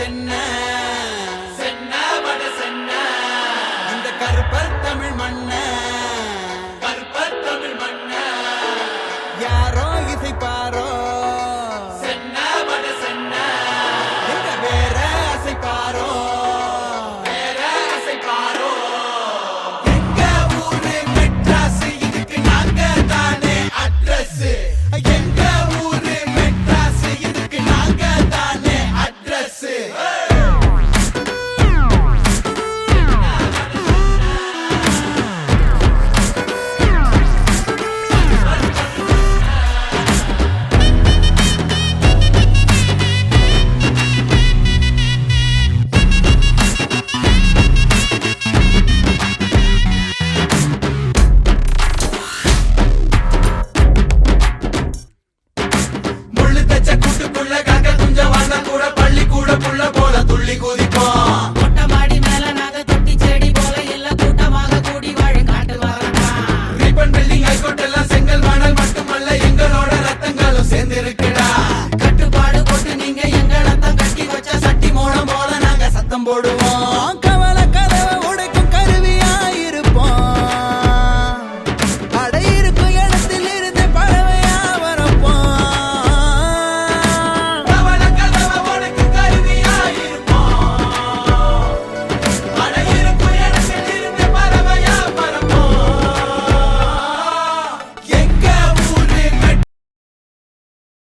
சென்ன சென்ன வட சென்ன இந்த கருப்பர் தமிழ் மண்ண கருப்பர் தமிழ் மண்ண யாரோ இசைப்பாரோ சென்ன வட சென்ன எங்க வேற அசைப்பாரோ கட்டுப்பாடு போட்டு நீங்க எங்களத்தான் கட்டி வச்ச சட்டி மோடம் போல நாங்க சத்தம் போடுவோம்.